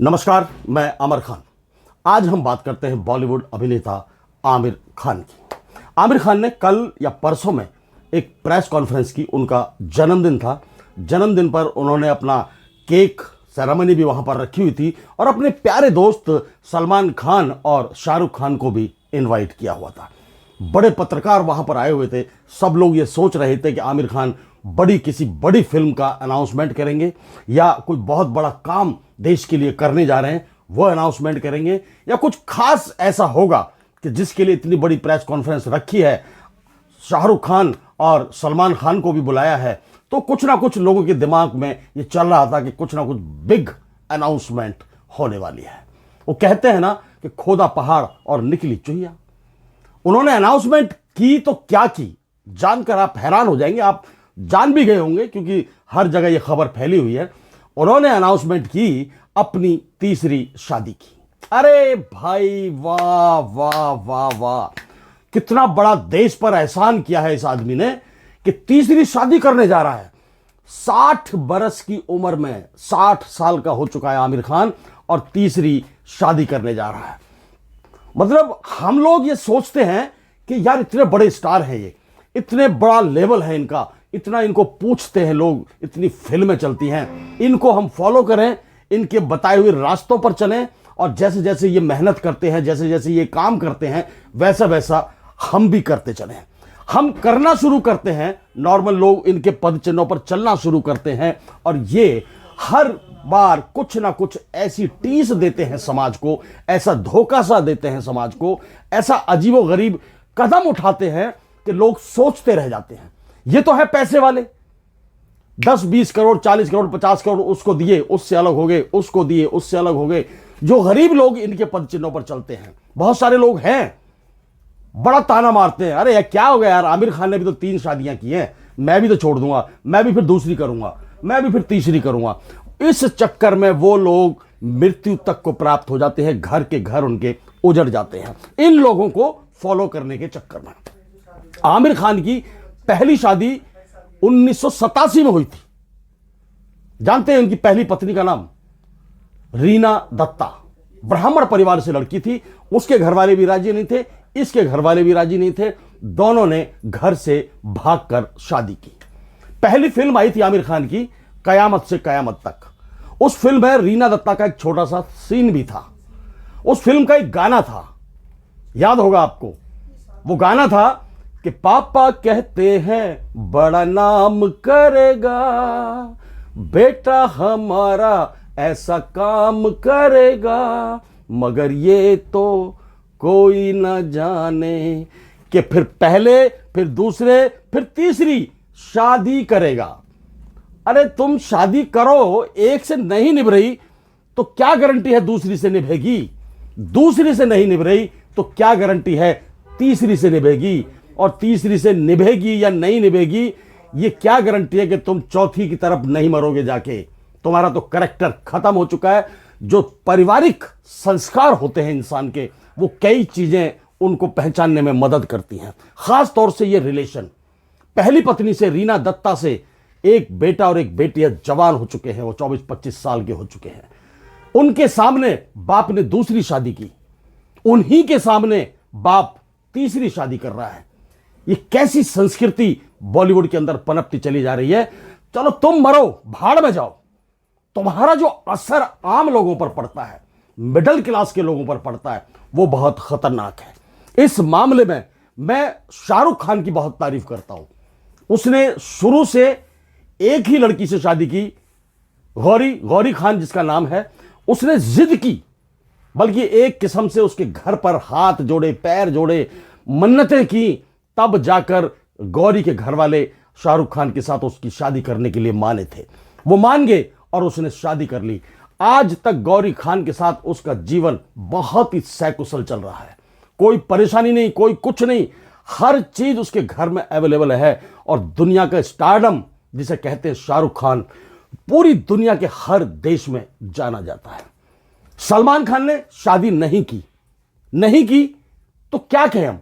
नमस्कार, मैं अमर खान। आज हम बात करते हैं बॉलीवुड अभिनेता आमिर खान की। आमिर खान ने कल या परसों में एक प्रेस कॉन्फ्रेंस की। उनका जन्मदिन था। जन्मदिन पर उन्होंने अपना केक सेरेमनी भी वहां पर रखी हुई थी और अपने प्यारे दोस्त सलमान खान और शाहरुख खान को भी इनवाइट किया हुआ था। बड़े पत्रकार वहां पर आए हुए थे। सब लोग ये सोच रहे थे कि आमिर खान किसी बड़ी फिल्म का अनाउंसमेंट करेंगे या कोई बहुत बड़ा काम देश के लिए करने जा रहे हैं, वो अनाउंसमेंट करेंगे, या कुछ खास ऐसा होगा कि जिसके लिए इतनी बड़ी प्रेस कॉन्फ्रेंस रखी है, शाहरुख खान और सलमान खान को भी बुलाया है। तो कुछ ना कुछ लोगों के दिमाग में ये चल रहा था कि कुछ ना कुछ बिग अनाउंसमेंट होने वाली है। वो कहते हैं ना कि खोदा पहाड़ और निकली चुहिया। उन्होंने अनाउंसमेंट की तो क्या की, जानकर आप हैरान हो जाएंगे। आप जान भी गए होंगे क्योंकि हर जगह ये खबर फैली हुई है। उन्होंने अनाउंसमेंट की अपनी तीसरी शादी की। अरे भाई, वाह वाह वाह वाह, कितना बड़ा देश पर एहसान किया है इस आदमी ने कि तीसरी शादी करने जा रहा है। 60 बरस की उम्र में 60 साल का हो चुका है आमिर खान और तीसरी शादी करने जा रहा है। मतलब हम लोग ये सोचते हैं कि यार इतने बड़े स्टार हैं, ये इतने बड़ा लेवल है इनका, इतना इनको पूछते हैं लोग, इतनी फिल्में चलती हैं, इनको हम फॉलो करें, इनके बताए हुए रास्तों पर चलें और जैसे जैसे ये मेहनत करते हैं, जैसे जैसे ये काम करते हैं, वैसा वैसा हम भी करते चलें। हम करना शुरू करते हैं, नॉर्मल लोग इनके पद चिन्हों पर चलना शुरू करते हैं और ये हर बार कुछ ना कुछ ऐसी टीस देते हैं समाज को, ऐसा धोखा सा देते हैं समाज को, ऐसा अजीबोगरीब कदम उठाते हैं कि लोग सोचते रह जाते हैं। ये तो है पैसे वाले, 10-20 करोड़ 40 करोड़ 50 करोड़ उसको दिए उससे अलग हो गए, उसको दिए उससे अलग हो गए। जो गरीब लोग इनके पद चिन्हों पर चलते हैं, बहुत सारे लोग हैं, बड़ा ताना मारते हैं, अरे यार क्या हो गया यार, आमिर खान ने भी तो 3 शादियां की हैं, मैं भी तो छोड़ दूंगा, मैं भी फिर दूसरी करूंगा, मैं भी फिर तीसरी करूंगा। इस चक्कर में वो लोग मृत्यु तक को प्राप्त हो जाते हैं, घर के घर उनके उजड़ जाते हैं इन लोगों को फॉलो करने के चक्कर में। आमिर खान की पहली शादी 1987 में हुई थी। जानते हैं उनकी पहली पत्नी का नाम? रीना दत्ता। ब्राह्मण परिवार से लड़की थी। उसके घर वाले भी राजी नहीं थे, इसके घर वाले भी राजी नहीं थे। दोनों ने घर से भागकर शादी की। पहली फिल्म आई थी आमिर खान की, कयामत से कयामत तक। उस फिल्म में रीना दत्ता का एक छोटा सा सीन भी था। उस फिल्म का एक गाना था, याद होगा आपको। वो गाना था कि पापा कहते हैं बड़ा नाम करेगा, बेटा हमारा ऐसा काम करेगा, मगर ये तो कोई न जाने कि फिर पहले फिर दूसरे फिर तीसरी शादी करेगा। अरे तुम शादी करो, एक से नहीं निभ रही तो क्या गारंटी है दूसरी से निभेगी? दूसरी से नहीं निभ रही तो क्या गारंटी है तीसरी से निभेगी? और तीसरी से निभेगी या नहीं निभेगी, ये क्या गारंटी है कि तुम चौथी की तरफ नहीं मरोगे जाके? तुम्हारा तो कैरेक्टर खत्म हो चुका है। जो पारिवारिक संस्कार होते हैं इंसान के, वो कई चीजें उनको पहचानने में मदद करती हैं। खास तौर से ये रिलेशन, पहली पत्नी से रीना दत्ता से एक बेटा और एक बेटी जवान हो चुके हैं, वो 24-25 साल के हो चुके हैं। उनके सामने बाप ने दूसरी शादी की, उन्हीं के सामने बाप तीसरी शादी कर रहा है। ये कैसी संस्कृति बॉलीवुड के अंदर पनपती चली जा रही है। चलो तुम मरो, भाड़ में जाओ। तुम्हारा जो असर आम लोगों पर पड़ता है, मिडिल क्लास के लोगों पर पड़ता है, वो बहुत खतरनाक है। इस मामले में मैं शाहरुख खान की बहुत तारीफ करता हूं। उसने शुरू से एक ही लड़की से शादी की, गौरी खान जिसका नाम है। उसने जिद की, बल्कि एक किस्म से उसके घर पर हाथ जोड़े, पैर जोड़े, मन्नतें की, तब जाकर गौरी के घर वाले शाहरुख खान के साथ उसकी शादी करने के लिए माने थे। वो मान गए और उसने शादी कर ली। आज तक गौरी खान के साथ उसका जीवन बहुत ही सकुशल चल रहा है। कोई परेशानी नहीं, कोई कुछ नहीं, हर चीज उसके घर में अवेलेबल है। और दुनिया का स्टारडम जिसे कहते हैं शाहरुख खान, पूरी दुनिया के हर देश में जाना जाता है। सलमान खान ने शादी नहीं की तो क्या कहें हम?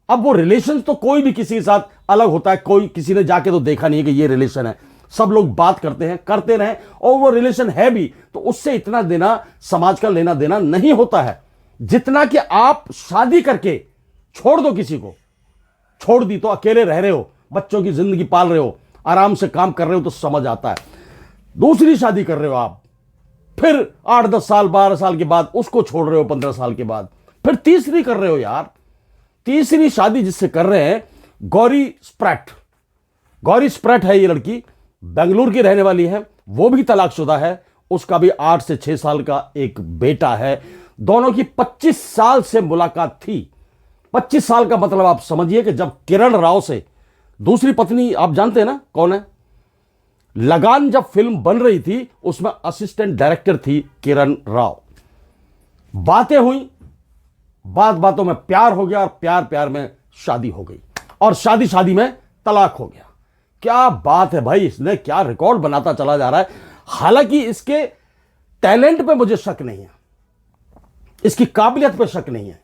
अब वो रिलेशन तो कोई भी किसी के साथ अलग होता है, कोई किसी ने जाके तो देखा नहीं है कि ये रिलेशन है। सब लोग बात करते हैं, करते रहें, और वो रिलेशन है भी तो उससे इतना देना समाज का लेना देना नहीं होता है जितना कि आप शादी करके छोड़ दो। किसी को छोड़ दी तो अकेले रह रहे हो, बच्चों की जिंदगी पाल रहे हो, आराम से काम कर रहे हो तो समझ आता है। दूसरी शादी कर रहे हो आप, फिर 8-10 साल 12 साल के बाद उसको छोड़ रहे हो, 15 साल के बाद फिर तीसरी कर रहे हो यार। तीसरी शादी जिससे कर रहे हैं, गौरी स्प्रैट, गौरी स्प्रैट है ये लड़की, बेंगलुरु की रहने वाली है, वो भी तलाकशुदा है, उसका भी 8 से 6 साल का एक बेटा है। दोनों की 25 साल से मुलाकात थी। 25 साल का मतलब आप समझिए कि जब किरण राव से दूसरी पत्नी, आप जानते हैं ना कौन है, लगान जब फिल्म बन रही थी उसमें असिस्टेंट डायरेक्टर थी किरण राव। बातें हुई, बात बातों में प्यार हो गया, और प्यार प्यार में शादी हो गई, और शादी शादी में तलाक हो गया। क्या बात है भाई, इसने क्या रिकॉर्ड बनाता चला जा रहा है। हालांकि इसके टैलेंट पे मुझे शक नहीं है, इसकी काबिलियत पे शक नहीं है।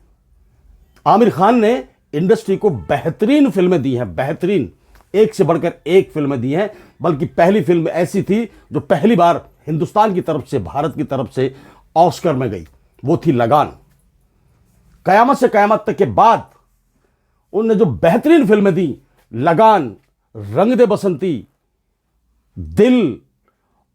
आमिर खान ने इंडस्ट्री को बेहतरीन फिल्में दी हैं, बेहतरीन, एक से बढ़कर एक फिल्में दी हैं। बल्कि पहली फिल्म ऐसी थी जो पहली बार हिंदुस्तान की तरफ से, भारत की तरफ से ऑस्कर में गई, वो थी लगान। कयामत से कयामत तक के बाद उनने जो बेहतरीन फिल्में दी, लगान, रंग दे बसंती, दिल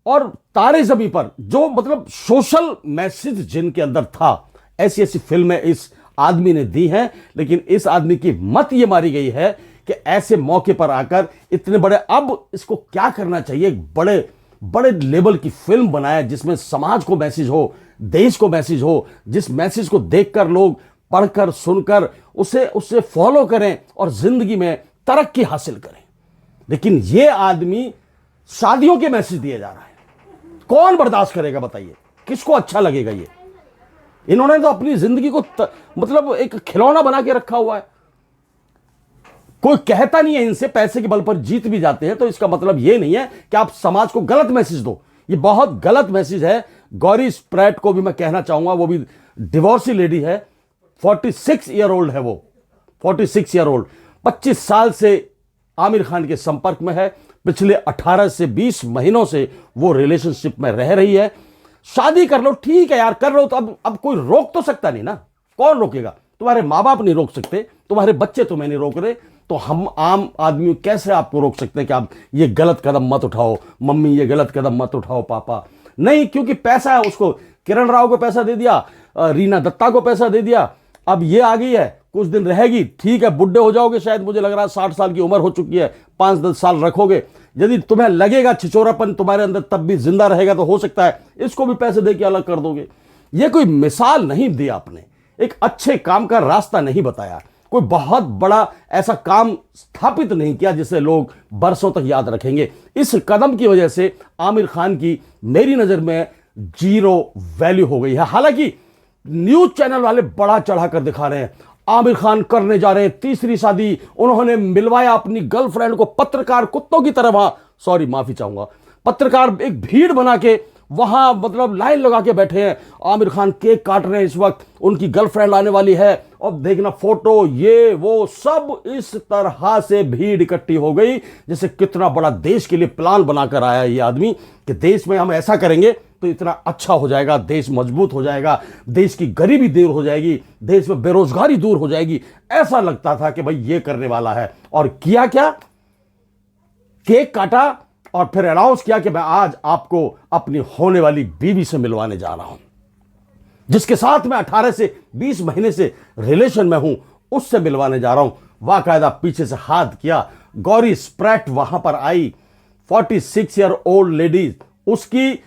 और तारे ज़मीं पर, जो मतलब सोशल मैसेज जिनके अंदर था, ऐसी ऐसी फिल्में इस आदमी ने दी हैं। लेकिन इस आदमी की मत ये मारी गई है कि ऐसे मौके पर आकर इतने बड़े, अब इसको क्या करना चाहिए, एक बड़े बड़े लेवल की फिल्म बनाए जिसमें समाज को मैसेज हो, देश को मैसेज हो, जिस मैसेज को देखकर लोग पढ़कर सुनकर उसे फॉलो करें और जिंदगी में तरक्की हासिल करें। लेकिन ये आदमी शादियों के मैसेज दिए जा रहा है, कौन बर्दाश्त करेगा बताइए, किसको अच्छा लगेगा ये। इन्होंने तो अपनी जिंदगी को मतलब एक खिलौना बना के रखा हुआ है। कोई कहता नहीं है इनसे, पैसे के बल पर जीत भी जाते हैं, तो इसका मतलब यह नहीं है कि आप समाज को गलत मैसेज दो। ये बहुत गलत मैसेज है। गौरी स्प्रैट को भी मैं कहना चाहूंगा, वो भी डिवोर्सी लेडी है, 46 ईयर ओल्ड है वो, 46 ईयर ओल्ड, 25 साल से आमिर खान के संपर्क में है। पिछले 18 से 20 महीनों से वो रिलेशनशिप में रह रही है। शादी कर लो, ठीक है यार, कर लो, तो अब कोई रोक तो सकता नहीं ना, कौन रोकेगा? तुम्हारे माँ बाप नहीं रोक सकते, तुम्हारे बच्चे तुम्हें नहीं रोक रहे, तो हम आम आदमी कैसे आपको रोक सकते हैं कि आप ये गलत कदम मत उठाओ, मम्मी ये गलत कदम मत उठाओ, पापा नहीं, क्योंकि पैसा है। उसको किरण राव को पैसा दे दिया, रीना दत्ता को पैसा दे दिया, अब ये आ गई है, कुछ दिन रहेगी, ठीक है, बुढ़े हो जाओगे शायद, मुझे लग रहा है 60 साल की उम्र हो चुकी है, 5-10 साल रखोगे, यदि तुम्हें लगेगा छिचोरापन तुम्हारे अंदर तब भी जिंदा रहेगा तो हो सकता है इसको भी पैसे देके अलग कर दोगे। ये कोई मिसाल नहीं दी आपने, एक अच्छे काम का रास्ता नहीं बताया, कोई बहुत बड़ा ऐसा काम स्थापित नहीं किया जिसे लोग बरसों तक याद रखेंगे। इस कदम की वजह से आमिर खान की मेरी नजर में 0 वैल्यू हो गई है। हालांकि न्यूज चैनल वाले बड़ा चढ़ाकर दिखा रहे हैं, आमिर खान करने जा रहे हैं तीसरी शादी, उन्होंने मिलवाया अपनी गर्लफ्रेंड को, पत्रकार कुत्तों की तरह, वहां, सॉरी माफी चाहूंगा, पत्रकार एक भीड़ बना के वहां मतलब लाइन लगा के बैठे हैं, आमिर खान केक काट रहे हैं, इस वक्त उनकी गर्लफ्रेंड आने वाली है, और देखना फोटो, ये वो सब इस तरह से भीड़ इकट्ठी हो गई जैसे कितना बड़ा देश के लिए प्लान बनाकर आया ये आदमी कि देश में हम ऐसा करेंगे तो इतना अच्छा हो जाएगा, देश मजबूत हो जाएगा, देश की गरीबी दूर हो जाएगी, देश में बेरोजगारी दूर हो जाएगी। ऐसा लगता था कि भाई ये करने वाला है, और किया क्या, केक काटा और फिर अनाउंस किया कि मैं आज आपको अपनी होने वाली बीवी से मिलवाने जा रहा हूं, जिसके साथ मैं 18 से 20 महीने से रिलेशन में हूं, उससे मिलवाने जा रहा हूं। बाकायदा पीछे से हाथ किया, गौरी स्प्रैट वहां पर आई, 46 ईयर ओल्ड लेडीज, उसकी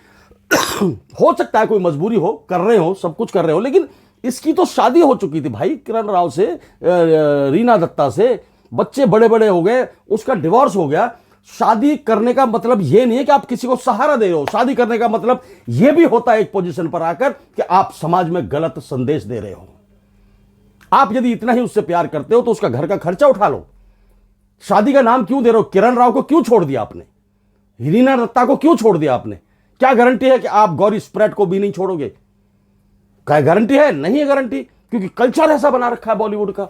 हो सकता है कोई मजबूरी हो, कर रहे हो, सब कुछ कर रहे हो, लेकिन इसकी तो शादी हो चुकी थी भाई किरण राव से, रीना दत्ता से, बच्चे बड़े बड़े हो गए, उसका डिवोर्स हो गया। शादी करने का मतलब यह नहीं है कि आप किसी को सहारा दे रहे हो, शादी करने का मतलब यह भी होता है एक पोजीशन पर आकर कि आप समाज में गलत संदेश दे रहे हो। आप यदि इतना ही उससे प्यार करते हो तो उसका घर का खर्चा उठा लो। शादी का नाम क्यों दे रहे हो? किरण राव को क्यों छोड़ दिया आपने? रीना दत्ता को क्यों छोड़ दिया आपने? क्या गारंटी है कि आप गौरी स्प्रैट को भी नहीं छोड़ोगे? क्या गारंटी है? नहीं है गारंटी, क्योंकि कल्चर ऐसा बना रखा है बॉलीवुड का।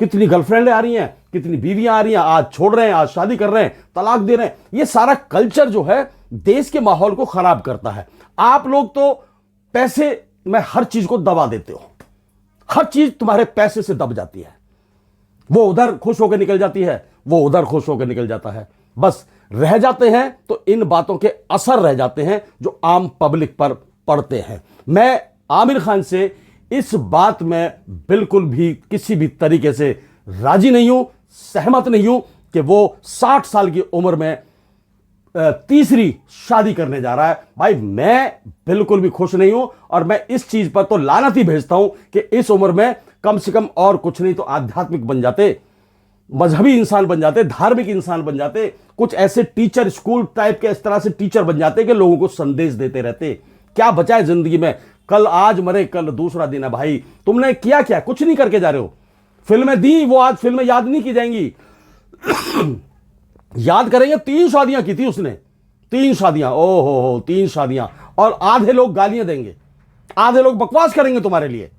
कितनी गर्लफ्रेंडें आ रही हैं, कितनी बीवियां आ रही हैं, आज छोड़ रहे हैं, आज शादी कर रहे हैं, तलाक दे रहे हैं। ये सारा कल्चर जो है देश के माहौल को खराब करता है। आप लोग तो पैसे में हर चीज को दबा देते हो, हर चीज तुम्हारे पैसे से दब जाती है। वो उधर खुश होकर निकल जाती है, वो उधर खुश होकर निकल जाता है। बस रह जाते हैं तो इन बातों के असर रह जाते हैं जो आम पब्लिक पर पड़ते हैं। मैं आमिर खान से इस बात में बिल्कुल भी किसी भी तरीके से राजी नहीं हूं, सहमत नहीं हूं कि वो 60 साल की उम्र में तीसरी शादी करने जा रहा है। भाई मैं बिल्कुल भी खुश नहीं हूं और मैं इस चीज पर तो लानत ही भेजता हूं कि इस उम्र में कम से कम और कुछ नहीं तो आध्यात्मिक बन जाते, मजहबी इंसान बन जाते, धार्मिक इंसान बन जाते, कुछ ऐसे टीचर, स्कूल टाइप के इस तरह से टीचर बन जाते कि लोगों को संदेश देते रहते। क्या बचा है जिंदगी में? कल आज मरे, कल दूसरा दिन है। भाई तुमने किया क्या? कुछ नहीं करके जा रहे हो। फिल्में दी, वो आज फिल्में याद नहीं की जाएंगी। याद करेंगे 3 शादियां की थी उसने, 3 शादियां, ओहो हो 3 शादियां। और आधे लोग गालियां देंगे, आधे लोग बकवास करेंगे तुम्हारे लिए,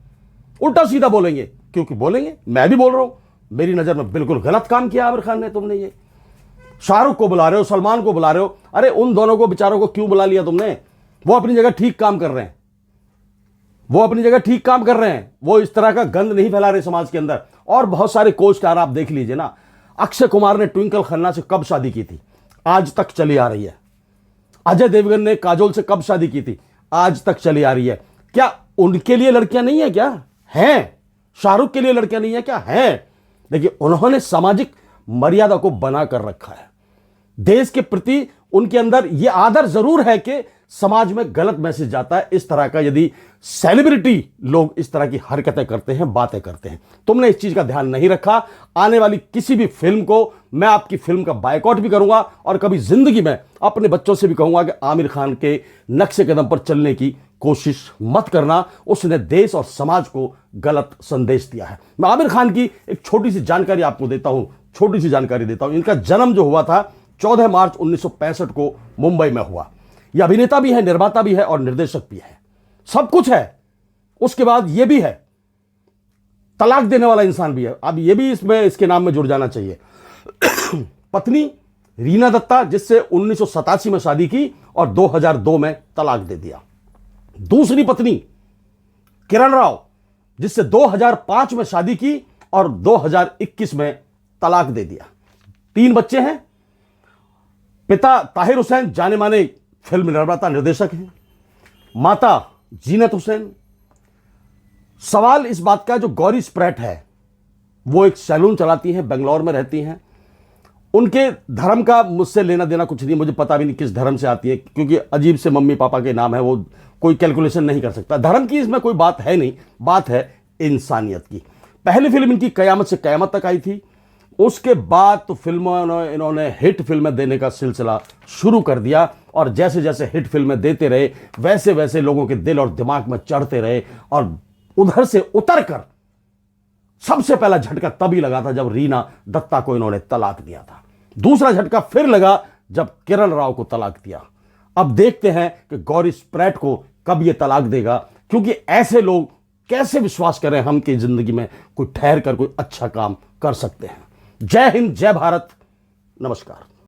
उल्टा सीधा बोलेंगे, क्योंकि बोलेंगे। मैं भी बोल रहा हूं, मेरी नजर में बिल्कुल गलत काम किया आमिर खान ने। तुमने ये शाहरुख को बुला रहे हो, सलमान को बुला रहे हो, अरे उन दोनों को बेचारों को क्यों बुला लिया तुमने? वो अपनी जगह ठीक काम कर रहे हैं, वो अपनी जगह ठीक काम कर रहे हैं, वो इस तरह का गंद नहीं फैला रहे समाज के अंदर। और बहुत सारे को स्टार आप देख लीजिए ना, अक्षय कुमार ने ट्विंकल खन्ना से कब शादी की थी? आज तक चली आ रही है। अजय देवगन ने काजोल से कब शादी की थी? आज तक चली आ रही है। क्या उनके लिए लड़कियां नहीं है? क्या हैं? शाहरुख के लिए लड़कियां नहीं है क्या? हैं। देखिए उन्होंने सामाजिक मर्यादा को बना कर रखा है। देश के प्रति उनके अंदर यह आदर जरूर है कि समाज में गलत मैसेज जाता है इस तरह का, यदि सेलिब्रिटी लोग इस तरह की हरकतें करते हैं, बातें करते हैं। तुमने इस चीज का ध्यान नहीं रखा। आने वाली किसी भी फिल्म को मैं आपकी फिल्म का बायकॉट भी करूंगा और कभी जिंदगी में अपने बच्चों से भी कहूंगा कि आमिर खान के नक्शे कदम पर चलने की कोशिश मत करना। उसने देश और समाज को गलत संदेश दिया है। मैं आमिर खान की एक छोटी सी जानकारी आपको देता हूं, छोटी सी जानकारी देता हूं। इनका जन्म जो हुआ था 14 मार्च 1965 को मुंबई में हुआ। यह अभिनेता भी है, निर्माता भी है और निर्देशक भी है, सब कुछ है। उसके बाद यह भी है, तलाक देने वाला इंसान भी है। अब यह भी इसमें इसके नाम में जुड़ जाना चाहिए। पत्नी रीना दत्ता, जिससे 1987 में शादी की और 2002 में तलाक दे दिया। दूसरी पत्नी किरण राव, जिससे 2005 में शादी की और 2021 में तलाक दे दिया। 3 बच्चे हैं। पिता ताहिर हुसैन जाने माने फिल्म निर्माता निर्देशक हैं, माता जीनत हुसैन। सवाल इस बात का, जो गौरी स्प्रैट है वो एक सैलून चलाती हैं, बेंगलोर में रहती हैं। उनके धर्म का मुझसे लेना देना कुछ नहीं, मुझे पता भी नहीं किस धर्म से आती है, क्योंकि अजीब से मम्मी पापा के नाम है, वो कोई कैलकुलेशन नहीं कर सकता। धर्म की इसमें कोई बात है नहीं, बात है इंसानियत की। पहली फिल्म इनकी कयामत से कयामत तक आई थी। उसके बाद तो फिल्मों इन्होंने हिट फिल्में देने का सिलसिला शुरू कर दिया और जैसे जैसे हिट फिल्में देते रहे वैसे वैसे लोगों के दिल और दिमाग में चढ़ते रहे। और उधर से उतर कर सबसे पहला झटका तभी लगा था जब रीना दत्ता को इन्होंने तलाक दिया था। दूसरा झटका फिर लगा जब किरण राव को तलाक दिया। अब देखते हैं कि गौरी स्प्रैट को कब यह तलाक देगा, क्योंकि ऐसे लोग कैसे विश्वास करें हम कि जिंदगी में कोई ठहर कर कोई अच्छा काम कर सकते हैं। जय हिंद, जय भारत, नमस्कार।